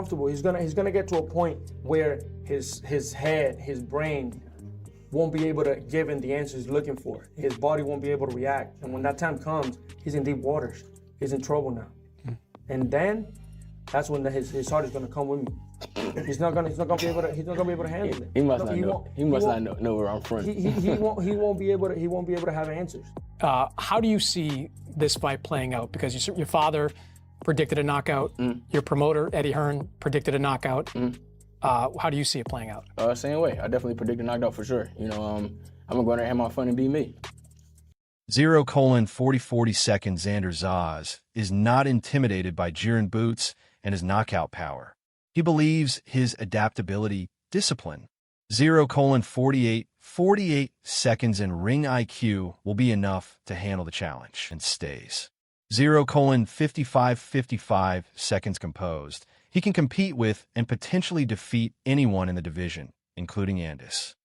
Comfortable. He's gonna get to a point where his head, his brain won't be able to give him the answers he's looking for. His body won't be able to react. And when that time comes, he's in deep waters. He's in trouble now. And then that's when his heart is gonna come with me. He's not gonna be able to handle it. He must not know where I'm from. He won't be able to have answers. How do you see this fight playing out? Because your father predicted a knockout. Your promoter, Eddie Hearn, predicted a knockout. How do you see it playing out? Same way. I definitely predict a knockout for sure. You know, I'm gonna go in there and have my fun and be me. 0:40 seconds Xander Zayas is not intimidated by Jaron Boots and his knockout power. He believes his adaptability, discipline. 0:48 seconds in ring IQ will be enough to handle the challenge and stays. 0:55 seconds composed. He can compete with and potentially defeat anyone in the division, including Ennis.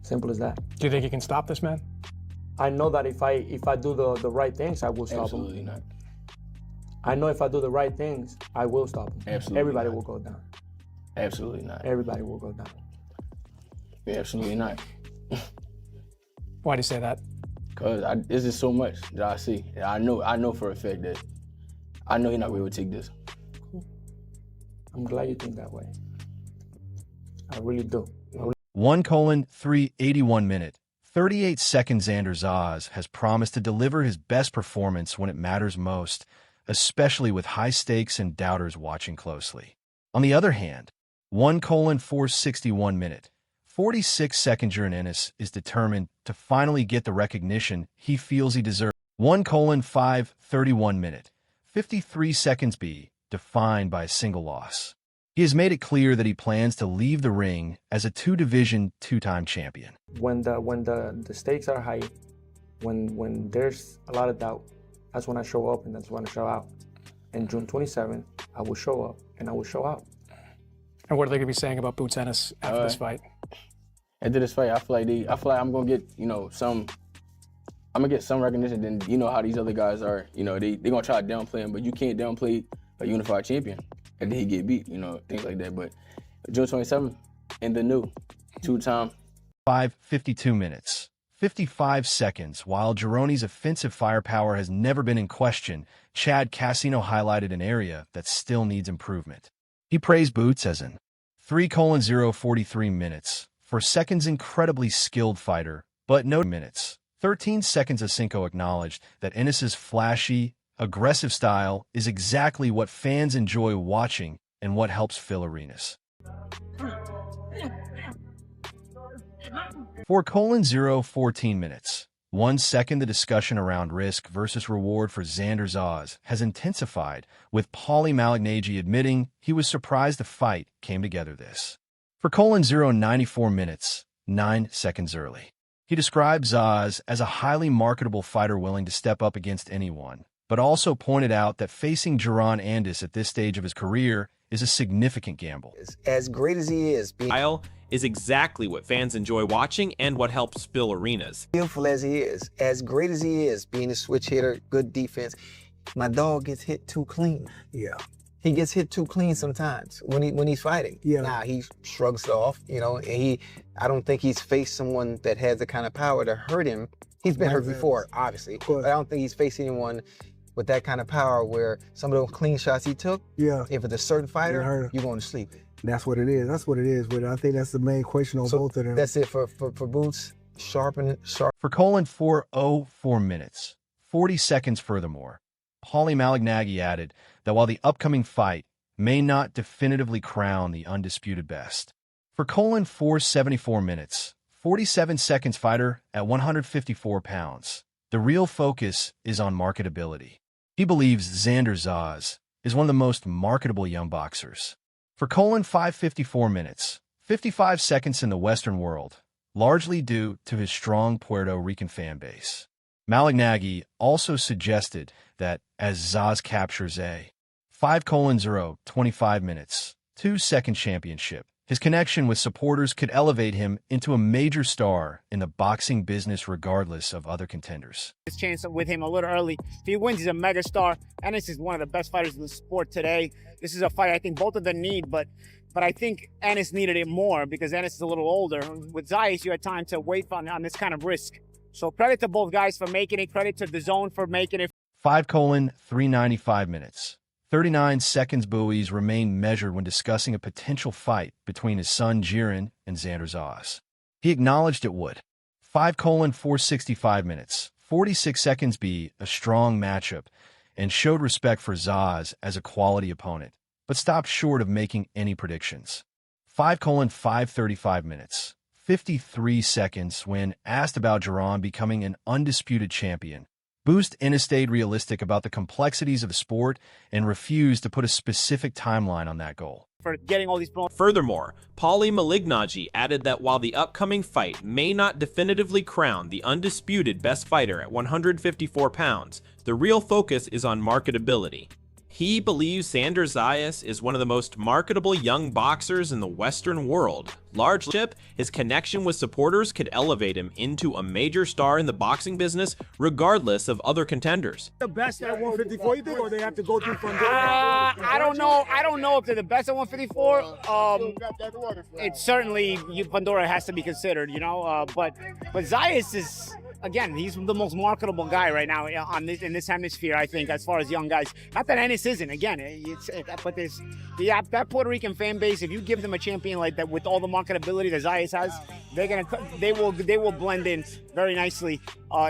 Simple as that. Do you think you can stop this man? I know that if I do the right things, I will stop Absolutely him. not. I know if I do the right things, I will stop him. Absolutely Everybody not. will go down. Absolutely not. Everybody will go down. Absolutely not. Why do you say that? Cause there's just so much that I see. I know for a fact that I know he's not going to take this. I'm glad you think that way. I really do. 1:3:81, 38 seconds Xander Zayas has promised to deliver his best performance when it matters most, especially with high stakes and doubters watching closely. On the other hand, 1:4:61, 46 seconds Jaron Ennis is determined to finally get the recognition he feels he deserves. 1:5:31, 53 seconds be defined by a single loss. He has made it clear that he plans to leave the ring as a two-division, two-time champion. When the stakes are high, when there's a lot of doubt, that's when I show up and that's when I show out. And June 27th, I will show up and I will show out. And what are they going to be saying about Boots Ennis after this fight? After this fight, I feel like I'm gonna get I'm gonna get some recognition. Then how these other guys are. They gonna try to downplay him, but you can't downplay a unified champion. And then he get beat, things like that. But June 27th, in the new two-time. 5:52, 55 seconds. While Jaron's offensive firepower has never been in question, Chad Casino highlighted an area that still needs improvement. He praised Boots as an 3:0:43 for seconds incredibly skilled fighter, but no minutes. 13 seconds Asinko acknowledged that Ennis's flashy, aggressive style is exactly what fans enjoy watching and what helps fill arenas. 4:0:14, 1 second. The discussion around risk versus reward for Xander Zayas has intensified, with Paulie Malignaggi admitting he was surprised the fight came together this. 4:0:94, 9 seconds early. He described Zayas as a highly marketable fighter willing to step up against anyone, but also pointed out that facing Jaron Ennis at this stage of his career is a significant gamble. As great as he is, style is exactly what fans enjoy watching and what helps fill arenas. Skillful as he is, as great as he is, being a switch hitter, good defense, my dog gets hit too clean. Yeah. He gets hit too clean sometimes when he's fighting. Yeah. Now he shrugs it off, and I don't think he's faced someone that has the kind of power to hurt him. He's been hurt before, obviously, but I don't think he's faced anyone with that kind of power where some of those clean shots he took, if it's a certain fighter, you're going to sleep. That's what it is. That's what it is. But I think that's the main question on both of them. That's it for Boots. Sharp. For 4:04, 40 seconds furthermore, Paulie Malignaggi added that while the upcoming fight may not definitively crown the undisputed best, for 4:74, 47 seconds fighter at 154 pounds, the real focus is on marketability. He believes Xander Zayas is one of the most marketable young boxers. For 5:54, 55 seconds in the Western world, largely due to his strong Puerto Rican fan base. Malignaggi also suggested that as Zayas captures a 5:0:25, 2-second championship, His connection with supporters could elevate him into a major star in the boxing business regardless of other contenders. This chance with him a little early. If he wins, he's a mega star. Ennis is one of the best fighters in the sport today. This is a fight I think both of them need, but I think Ennis needed it more because Ennis is a little older. With Zayas, you had time to wait on this kind of risk. So credit to both guys for making it. Credit to DAZN for making it. 5:395 minutes. 39 seconds buoys remain measured when discussing a potential fight between his son Jaron and Xander Zayas. He acknowledged it would. 5:465 minutes. 46 seconds be a strong matchup and showed respect for Zayas as a quality opponent, but stopped short of making any predictions. 5:535 minutes. 53 seconds when asked about Jaron becoming an undisputed champion. Boost Ennis stayed realistic about the complexities of the sport and refused to put a specific timeline on that goal. For getting all these Furthermore, Paulie Malignaggi added that while the upcoming fight may not definitively crown the undisputed best fighter at 154 pounds, the real focus is on marketability. He believes Xander Zayas is one of the most marketable young boxers in the Western world. Largely, his connection with supporters could elevate him into a major star in the boxing business, regardless of other contenders. The best at 154, you think, or they have to go through from there? I don't know. I don't know if they're the best at 154. It's certainly Pandora has to be considered, you know. But Zayas is. Again, he's the most marketable guy right now in this hemisphere, I think, as far as young guys. Not that Ennis isn't. Again, but that Puerto Rican fan base. If you give them a champion like that with all the marketability that Zayas has, they will blend in very nicely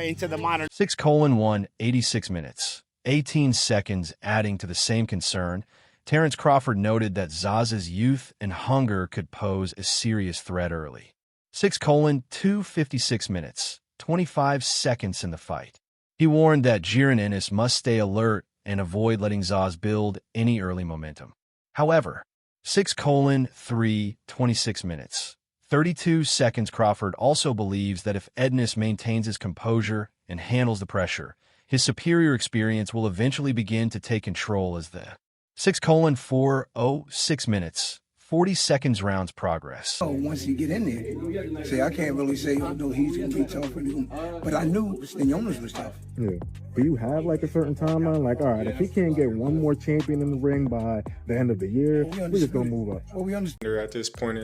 into the modern. 6:186 minutes, 18 seconds. Adding to the same concern, Terrence Crawford noted that Zaz's youth and hunger could pose a serious threat early. 6:256 minutes. 25 seconds in the fight. He warned that Jaron Ennis must stay alert and avoid letting Zaz build any early momentum. However, 6:326 minutes. 32 seconds. Crawford also believes that if Ennis maintains his composure and handles the pressure, his superior experience will eventually begin to take control as the 6:406 minutes. 40 seconds rounds progress. So once you get in there, see, I can't really say, oh, no, he's going to be tough, but I knew Stenyonis was tough. Yeah. Do you have like a certain timeline? Like, all right, if he can't get one more champion in the ring by the end of the year, we're just going to move up. Well, we understand. At this point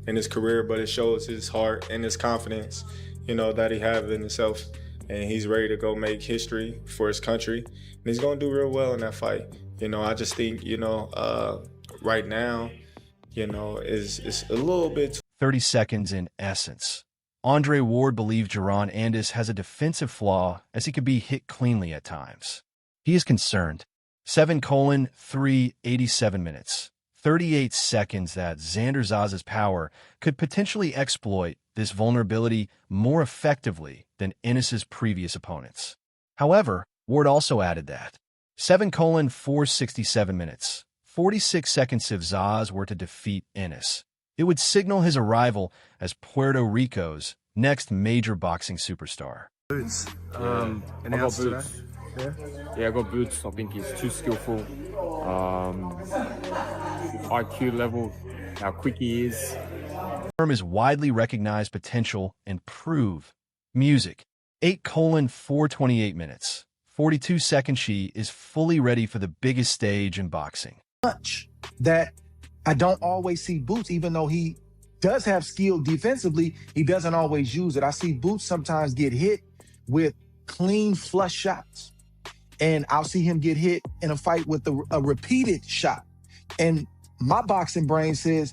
in his career, but it shows his heart and his confidence, you know, that he has in himself. And he's ready to go make history for his country. And he's going to do real well in that fight. You know, I just think, you know, right now, you know, is a little bit. 30 seconds in essence. Andre Ward believed Jaron Ennis has a defensive flaw as he could be hit cleanly at times. He is concerned. 7:387 minutes. 38 seconds that Xander Zayas' power could potentially exploit this vulnerability more effectively than Ennis' previous opponents. However, Ward also added that 7:467 minutes. 46 seconds if Zayas were to defeat Ennis. It would signal his arrival as Puerto Rico's next major boxing superstar. Boots. I got Boots. Yeah, I got Boots. I think he's too skillful. IQ level, how quick he is. His widely recognized potential and prove music. 8:428 minutes. 42 seconds. She is fully ready for the biggest stage in boxing. Much that I don't always see Boots, even though he does have skill defensively, he doesn't always use it. I see Boots sometimes get hit with clean flush shots, and I'll see him get hit in a fight with a repeated shot. And my boxing brain says,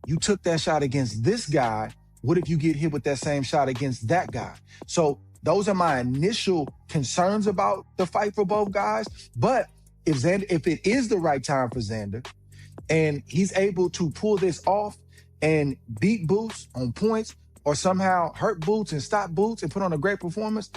you took that shot against this guy. What if you get hit with that same shot against that guy? So those are my initial concerns about the fight for both guys. But if it is the right time for Xander and he's able to pull this off and beat Boots on points or somehow hurt Boots and stop Boots and put on a great performance.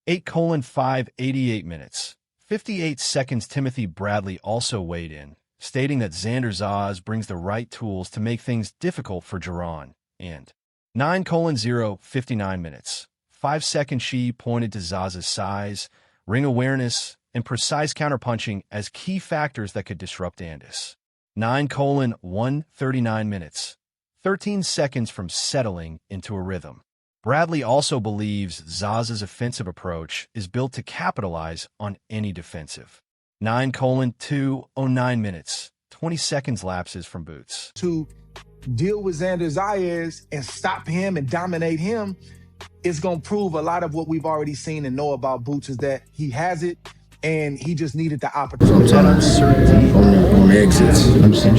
8:588 minutes. 58 seconds. Timothy Bradley also weighed in, stating that Xander Zayas brings the right tools to make things difficult for Jaron. And 9:059 minutes. 5 seconds. She pointed to Zayas' size, ring awareness, and precise counterpunching as key factors that could disrupt Ennis. 9:139 minutes. 13 seconds from settling into a rhythm. Bradley also believes Zaza's offensive approach is built to capitalize on any defensive. 9:2:09 minutes, 20 seconds lapses from Boots. To deal with Xander Zayas and stop him and dominate him, it's going to prove a lot of what we've already seen and know about Boots is that he has it and he just needed the opportunity. That uncertainty on the exits.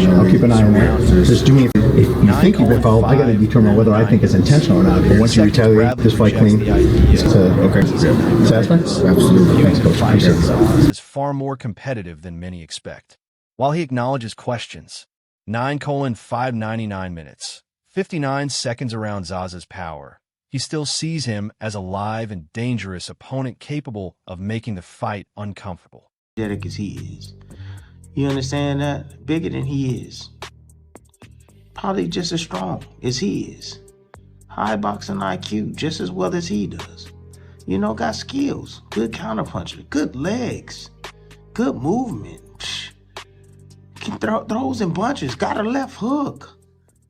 I'll keep an eye on that. Just to me, if you think you've been fouled, I got to determine whether I think it's intentional or not. But once you retaliate, this fight clean. Okay. Satisfied? Absolutely. Thanks, Coach. Appreciate it. Is far more competitive than many expect. While he acknowledges questions, 9:5:99 minutes, 59 seconds around Zaza's power, he still sees him as a live and dangerous opponent capable of making the fight uncomfortable. Athletic as he is. You understand that? Bigger than he is. Probably just as strong as he is. High boxing IQ just as well as he does. You know, got skills. Good counterpuncher. Good legs. Good movement. Can throws and bunches. Got a left hook.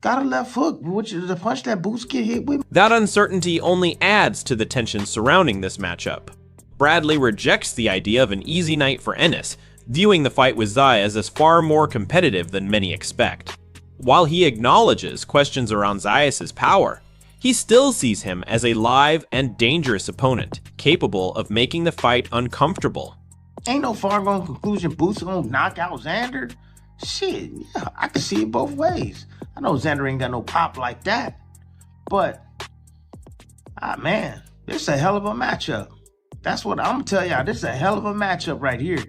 Which is the punch that Boots get hit with. That uncertainty only adds to the tension surrounding this matchup. Bradley rejects the idea of an easy night for Ennis, viewing the fight with Zayas as far more competitive than many expect. While he acknowledges questions around Zayas' power, he still sees him as a live and dangerous opponent, capable of making the fight uncomfortable. Ain't no far-going conclusion Boots gonna knock out Xander. Shit, yeah, I can see it both ways. I know Xander ain't got no pop like that, but, man, this is a hell of a matchup. That's what I'm gonna tell y'all. This is a hell of a matchup right here.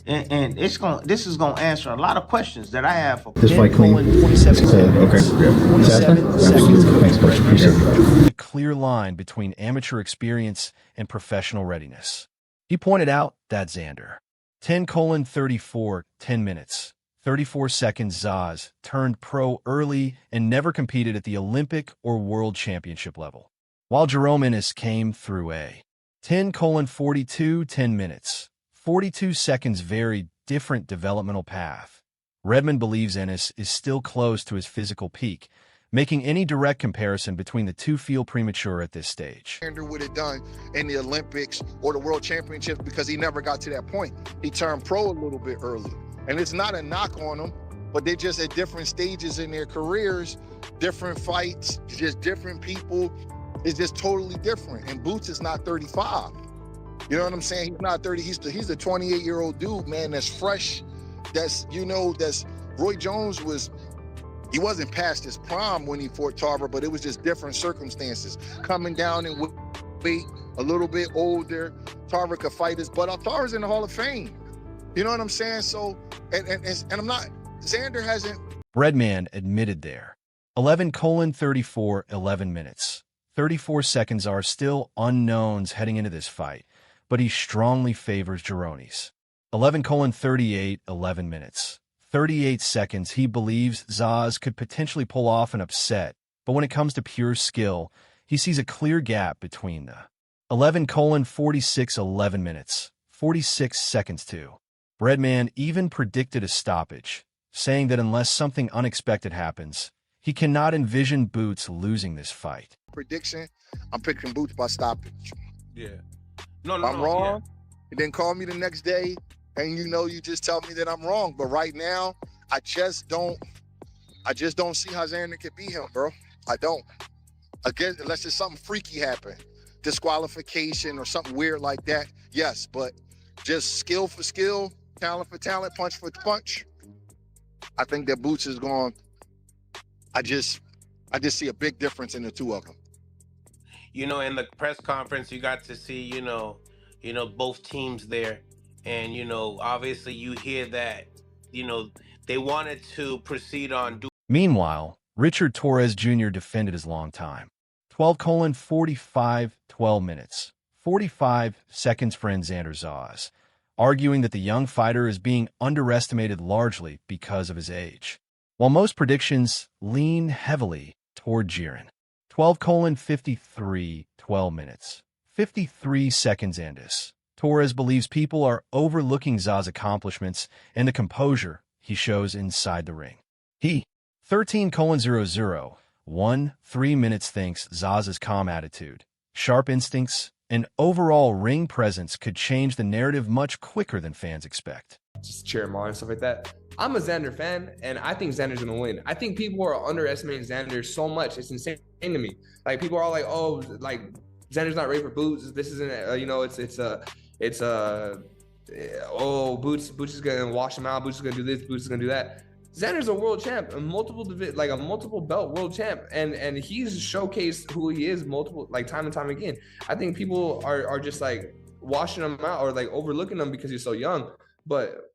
And this is gonna answer a lot of questions that I have for this fight clean. Okay. Thanks, Coach. Appreciate it. A clear line between amateur experience and professional readiness. He pointed out that Xander, 10:34, 10 minutes, 34 seconds. Zaz turned pro early and never competed at the Olympic or World Championship level, while Jaron Ennis came through a 10:42, 10 minutes, 42 seconds. Very different developmental path. Redmond believes Ennis is still close to his physical peak, making any direct comparison between the two feel premature at this stage. Xander would have done in the Olympics or the World Championships because he never got to that point. He turned pro a little bit early. And it's not a knock on them, but they're just at different stages in their careers, different fights, just different people. It's just totally different. And Boots is not 35. You know what I'm saying? He's not 30. He's the 28-year-old dude, man, that's fresh. That's Roy Jones he wasn't past his prime when he fought Tarver, but it was just different circumstances. Coming down in weight, a little bit older. Tarver could fight his butt off. Tarver's in the Hall of Fame. You know what I'm saying? So, and I'm not, Xander hasn't. Breadman admitted there. 11:34, 11 minutes. 34 seconds are still unknowns heading into this fight, but he strongly favors Jaronis. 11:38, 11 minutes. 38 seconds. He believes Zaz could potentially pull off an upset, but when it comes to pure skill, he sees a clear gap between the 11:46, 11 minutes. 46 seconds too. Breadman even predicted a stoppage, saying that unless something unexpected happens, he cannot envision Boots losing this fight. Prediction, I'm picking Boots by stoppage. Yeah. I'm wrong. And then call me the next day, and you just tell me that I'm wrong. But right now, I just don't see how Xander could beat him, bro. I don't. Again, unless there's something freaky happen, disqualification or something weird like that. Yes, but just skill for skill, talent for talent, punch for punch. I think that Boots is going. I just see a big difference in the two of them. In the press conference, you got to see, both teams there. And, obviously you hear that, they wanted to proceed on. Meanwhile, Richard Torres Jr. defended his long time. 12:45, 12 minutes. 45 seconds for Xander Zayas, arguing that the young fighter is being underestimated largely because of his age, while most predictions lean heavily toward Jaron. 12:53, 12 minutes. 53 seconds. Ennis. Torres believes people are overlooking Zaz's accomplishments and the composure he shows inside the ring. He, 13:00, 3 minutes thinks Zaya's calm attitude, sharp instincts, and overall ring presence could change the narrative much quicker than fans expect. Just cheer him on and stuff like that. I'm a Xander fan, and I think Xander's gonna win. I think people are underestimating Xander so much. It's insane to me. Like, people are all like, "Oh, like Xander's not ready for Boots. This isn't, oh, Boots is gonna wash him out. Boots is gonna do this. Boots is gonna do that." Xander's a world champ, a multiple belt world champ, and he's showcased who he is time and time again. I think people are just like washing him out or like overlooking him because he's so young. But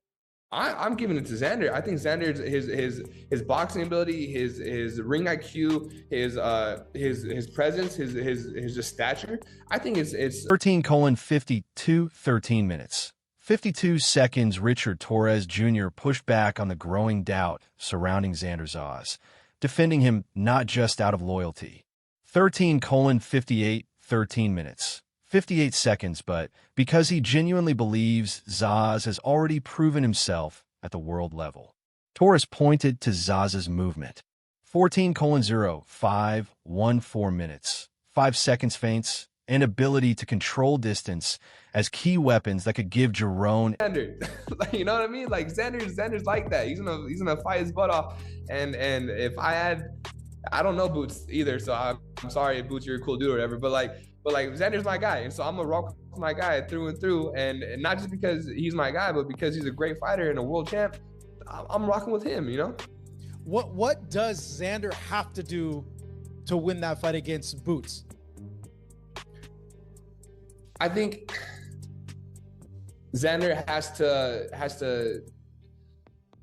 I'm giving it to Xander. I think Xander's his boxing ability, his ring IQ, his presence, his just stature. I think it's 13:52 13 minutes. 52 seconds. Richard Torres Jr. pushed back on the growing doubt surrounding Xander Zayas, defending him not just out of loyalty. 13:58 13 minutes. 58 seconds, but because he genuinely believes Zayas has already proven himself at the world level. Torres pointed to Zayas' movement. 14:05 14 minutes. 5 seconds feints and ability to control distance as key weapons that could give Jaron. Xander, like, you know what I mean? Like Xander's like that. He's gonna fight his butt off. And if I don't know Boots either, so I'm sorry, Boots, you're a cool dude or whatever. But Xander's my guy, and so I'm gonna rock with my guy through and through. And not just because he's my guy, but because he's a great fighter and a world champ. I'm rocking with him. You know. What does Xander have to do to win that fight against Boots? I think Xander has to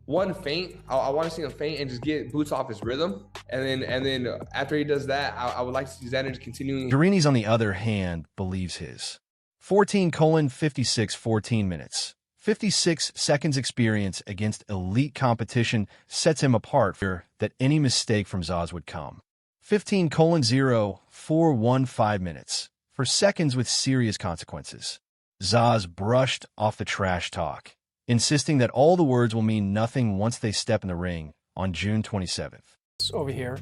one feint. I want to see him feint and just get Boots off his rhythm, and then after he does that, I would like to see Xander just continuing. Garini's, on the other hand, believes his 14:56 14 minutes. 56 seconds experience against elite competition sets him apart for that any mistake from Zayas would come. 15:04 15 minutes. For seconds with serious consequences. Zayas brushed off the trash talk, insisting that all the words will mean nothing once they step in the ring on June 27th. Over here,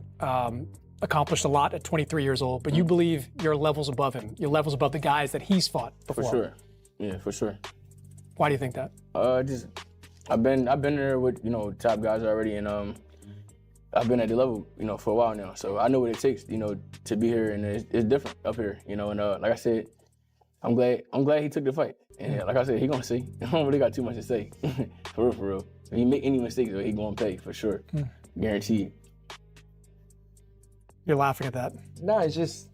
accomplished a lot at 23 years old, but you believe you're levels above him. You're levels above the guys that he's fought before. For sure. Yeah, for sure. Why do you think that? I've been there with, top guys already, and I've been at the level, for a while now. So I know what it takes, to be here, and it's different up here, and like I said, I'm glad he took the fight. And like I said, he gonna see. I don't really got too much to say, for real. If he make any mistakes, he gonna pay for sure, guaranteed. You're laughing at that. No, it's just,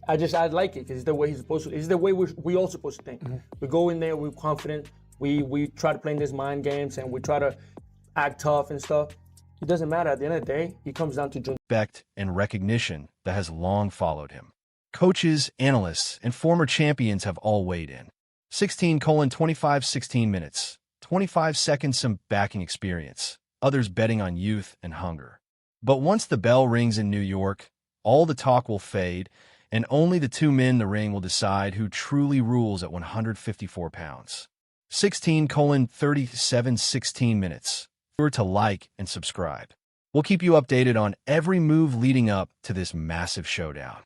I like it because it's the way he's supposed to. It's the way we all supposed to think. We go in there, we're confident. We try to play in these mind games and we try to act tough and stuff. It doesn't matter. At the end of the day, it comes down to respect and recognition that has long followed him. Coaches, analysts, and former champions have all weighed in. 16:25 16 minutes. 25 seconds some backing experience. Others betting on youth and hunger. But once the bell rings in New York, all the talk will fade, and only the two men in the ring will decide who truly rules at 154 pounds. 16:37 16 minutes. Remember to like and subscribe. We'll keep you updated on every move leading up to this massive showdown.